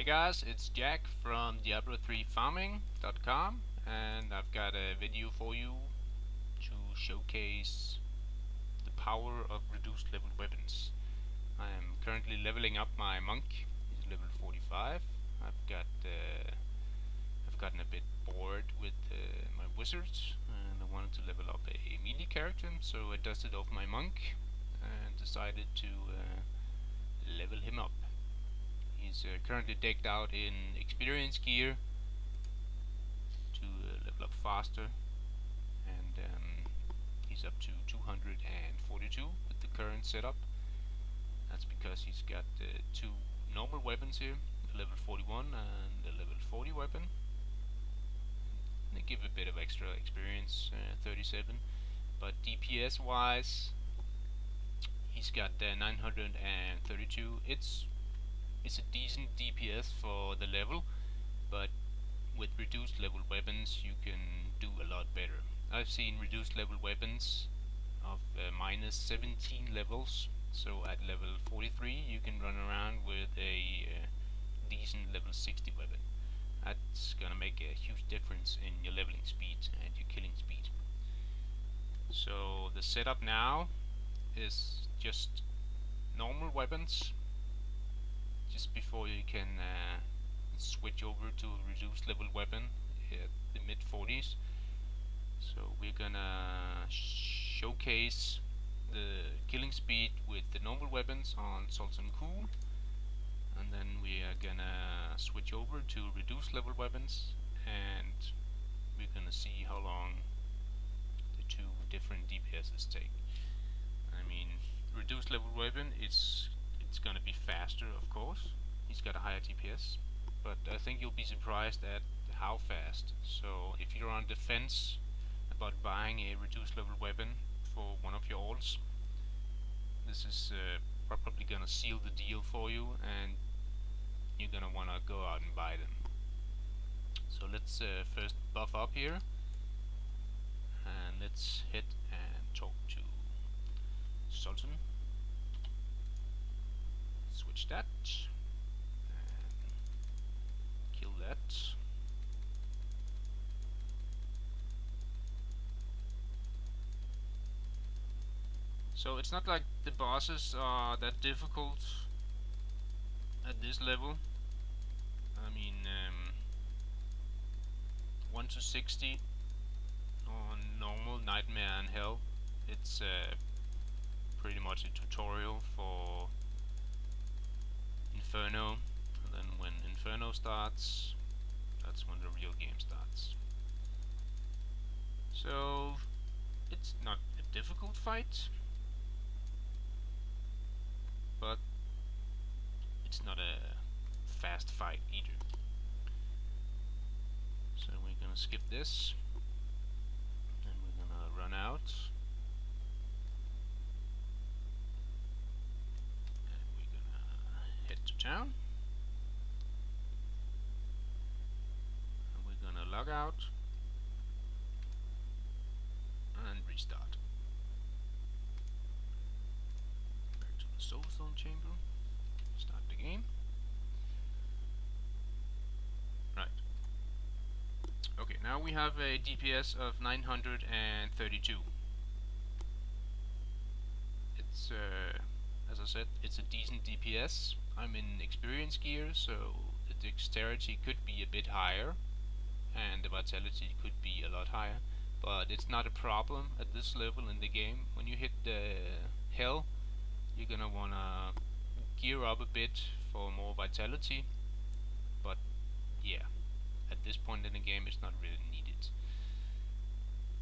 Hey guys, it's Jack from Diablo3farming.com, and I've got a video for you to showcase the power of reduced level weapons. I am currently leveling up my monk. He's level 45. I've gotten a bit bored with my wizards, and I wanted to level up a melee character, so I dusted off my monk and decided to level him up. He's currently decked out in experience gear to level up faster, and he's up to 242 with the current setup. That's because he's got two normal weapons here, a level 41 and a level 40 weapon. They give a bit of extra experience, 37, but DPS wise he's got 932. It's a decent DPS for the level, but with reduced level weapons you can do a lot better. I've seen reduced level weapons of minus 17 levels, so at level 43 you can run around with a decent level 60 weapon. That's gonna make a huge difference in your leveling speed and your killing speed. So the setup now is just normal weapons, just before you can switch over to a reduced level weapon at the mid 40s. So we're gonna showcase the killing speed with the normal weapons on Sultan Cool, and then we are gonna switch over to reduced level weapons, and we're gonna see how long the two different DPSs take. I mean, reduced level weapon it's gonna be faster, of course. He's got a higher DPS, but I think you'll be surprised at how fast. So if you're on defense about buying a reduced level weapon for one of your alts, this is probably gonna seal the deal for you, and you're gonna wanna go out and buy them. So let's first buff up here, and let's hit and talk to Sultan. Switch that and kill that. So it's not like the bosses are that difficult at this level. I mean, 1 to 60 on normal, nightmare and hell. It's pretty much a tutorial for Inferno, and then when Inferno starts, that's when the real game starts. So it's not a difficult fight, but it's not a fast fight either. So we're gonna skip this, and we're gonna run out. Head to town, and we're gonna log out and restart. Back to the Soulstone chamber, start the game. Right. Okay, now we have a DPS of 932. It's as I said, it's a decent DPS. I'm in experience gear, so the dexterity could be a bit higher and the vitality could be a lot higher, but it's not a problem at this level in the game. When you hit the hell, you're gonna wanna gear up a bit for more vitality, but yeah, at this point in the game it's not really needed.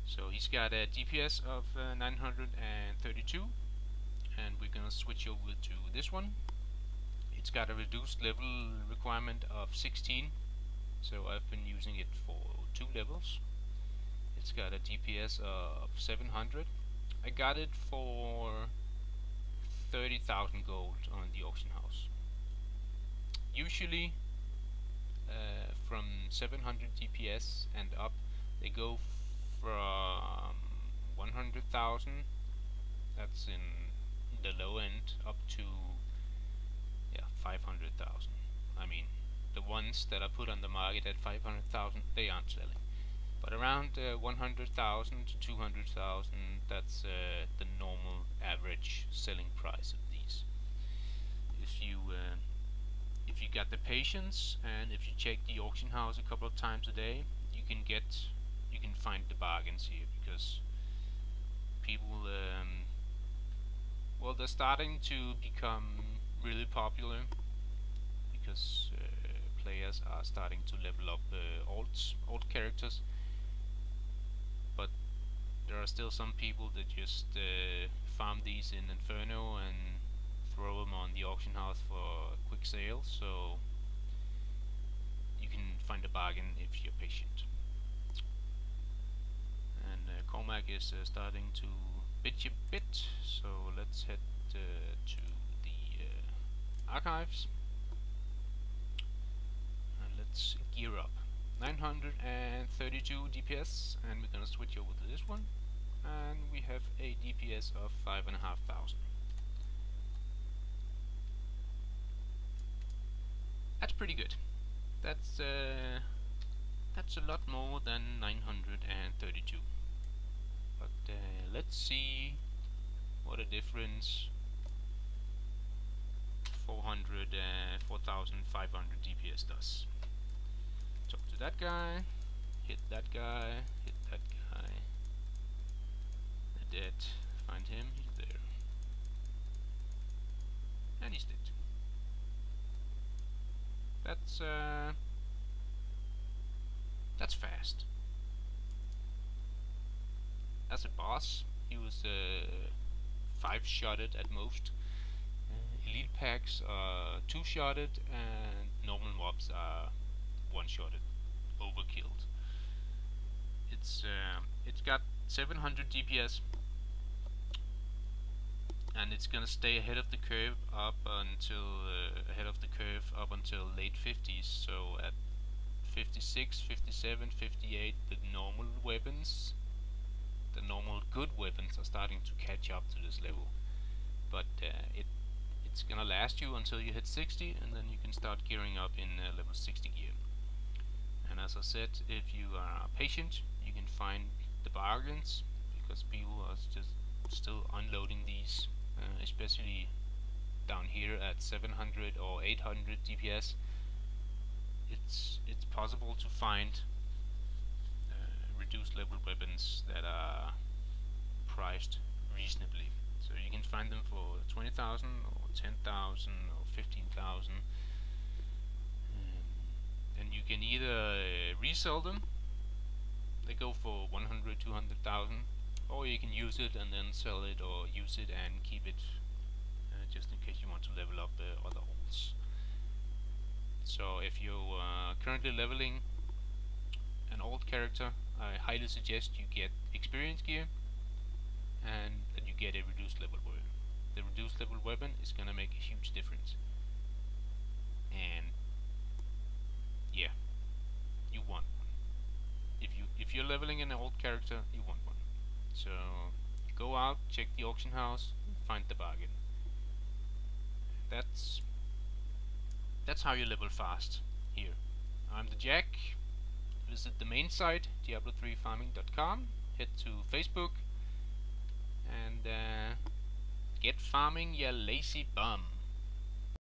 So he's got a DPS of 932, and we're gonna switch over to this one. It's got a reduced level requirement of 16, so I've been using it for 2 levels. It's got a DPS of 700. I got it for 30,000 gold on the auction house. Usually from 700 DPS and up, they go from 100,000, that's in the low end, up to 500,000. I mean, the ones that are put on the market at 500,000, they aren't selling. But around 100,000 to 200,000, that's the normal average selling price of these. If you got the patience and if you check the auction house a couple of times a day, you can find the bargains here, because people well, they're starting to become really popular, because players are starting to level up alt characters, but there are still some people that just farm these in Inferno and throw them on the auction house for a quick sale, so you can find a bargain if you're patient. And Cormac is starting to bitch a bit, so let's head to the archives and let's gear up. 932 DPS, and we're gonna switch over to this one, and we have a DPS of 5,500. That's pretty good. That's a lot more than 932. But let's see what a difference 4,500 DPS does. Talk to that guy, hit that guy, hit that guy. They're dead. Find him, he's there. And he's dead. That's fast. As a boss, he was 5-shotted at most. Elite packs are 2-shotted, and normal mobs are 1-shotted, overkilled. It's got 700 DPS, and it's gonna stay ahead of the curve up until late 50s. So at 56, 57, 58, the normal weapons, the normal good weapons, are starting to catch up to this level. But it's gonna last you until you hit 60, and then you can start gearing up in level 60 gear. And as I said, if you are patient, you can find the bargains, because people are just still unloading these, especially down here at 700 or 800 DPS. It's possible to find reduced level weapons that are priced reasonably. So you can find them for 20,000 or 10,000 or 15,000, and you can either resell them. They go for 100, 200,000, or you can use it and then sell it, or use it and keep it just in case you want to level up other alts. So if you are currently leveling an alt character, I highly suggest you get experience gear and that you get a reduced level weapon. The reduced level weapon is gonna make a huge difference. And yeah, you want one. If you're leveling an alt character, you want one. So go out, check the auction house, find the bargain. That's how you level fast here. I'm the Jack. Visit the main site, Diablo3farming.com. Head to Facebook and get farming, ya lazy bum.